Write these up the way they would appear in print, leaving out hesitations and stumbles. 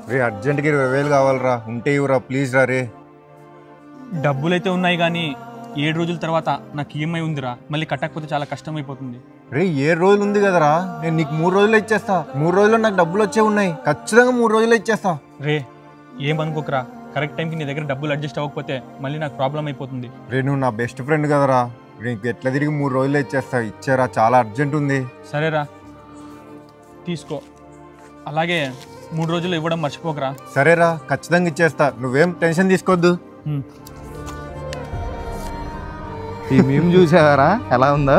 రే అర్జెంట్గా 20,000 కావాలరా, ఉంటే ఇవ్వరా ప్లీజ్ రా. రే డబ్బులైతే ఉన్నాయి కానీ 7 రోజుల తర్వాత నాకు ఈఎంఐ ఉందిరా, మళ్ళీ కట్టకపోతే చాలా కష్టం అయిపోతుంది. రే 7 రోజులు ఉంది కదరా, నేను నీకు 3 రోజుల్లో ఇచ్చేస్తా. 3 రోజుల్లో నాకు డబ్బులు వచ్చే ఉన్నాయి, ఖచ్చితంగా 3 రోజుల్లో ఇచ్చేస్తా. రే ఏమనుకోకరా, కరెక్ట్ టైంకి నీ దగ్గర డబ్బులు అడ్జస్ట్ అవ్వకపోతే మళ్ళీ నాకు ప్రాబ్లం అయిపోతుంది. రే నువ్వు నా బెస్ట్ ఫ్రెండ్ కదరా, నీకు ఎట్లా తిరిగి 3 రోజుల్లో ఇచ్చేస్తా. ఇచ్చారా, చాలా అర్జెంట్ ఉంది. సరేరా తీసుకో, అలాగే 3 రోజులు ఇవ్వడం మర్చిపోకరా. సరేరా ఖచ్చితంగా ఇచ్చేస్తా, నువ్వేం టెన్షన్ తీసుకోవద్దు. ఈ మేము చూసారా ఎలా ఉందో.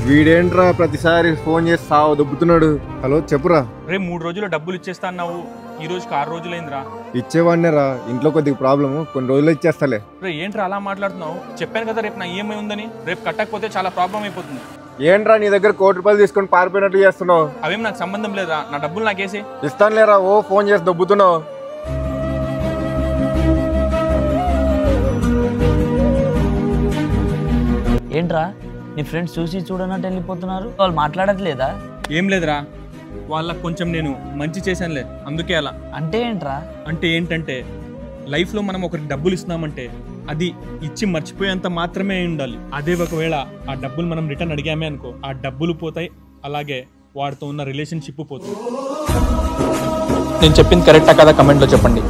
వీడేంట్రా ప్రతిసారి ఫోన్ చేసి సావు దొబ్బుతున్నాడు. హలో చెప్పురా. రే 3 రోజులు డబ్బులు ఇచ్చేస్తా అన్నావు, ఈ రోజుకి 6 రోజులైందిరా. ఇచ్చేవాడినే రా, ఇంట్లో కొద్దిగా ప్రాబ్లము, కొన్ని రోజుల్లో ఇచ్చేస్తాలే. రే ఏంట్రా అలా మాట్లాడుతున్నావు, చెప్పాను కదా రేపు నా ఈఎంఐ ఉందని, రేపు కట్టకపోతే చాలా ప్రాబ్లం అయిపోతుంది. ఏంట్రా నీ దగ్గర 1 కోటి రూపాయలు తీసుకొని పారిపోయినట్టు చేస్తున్నావు? అవేం నాకు సంబంధం లేదా, నా డబ్బులు నాకేసి. ఇస్తాను లేరా, ఓ ఫోన్ చేసి దొబ్బుతున్నావు. ఏంట్రా నీ ఫ్రెండ్స్ చూసి చూడనట్టు వెళ్ళిపోతున్నారు, వాళ్ళు మాట్లాడట్లేదా? ఏం లేదురా, వాళ్ళకి కొంచెం నేను మంచి చేశానులే, అందుకే అలా. అంటే ఏంట్రా? అంటే ఏంటంటే లైఫ్లో మనం ఒకరికి డబ్బులు ఇస్తున్నామంటే అది ఇచ్చి మర్చిపోయేంత మాత్రమే ఉండాలి. అదే ఒకవేళ ఆ డబ్బులు మనం రిటర్న్ అడిగామే అనుకో, ఆ డబ్బులు పోతాయి, అలాగే వాడితో ఉన్న రిలేషన్షిప్ పోతుంది. నేను చెప్పింది కరెక్టా కదా, కమెంట్లో చెప్పండి.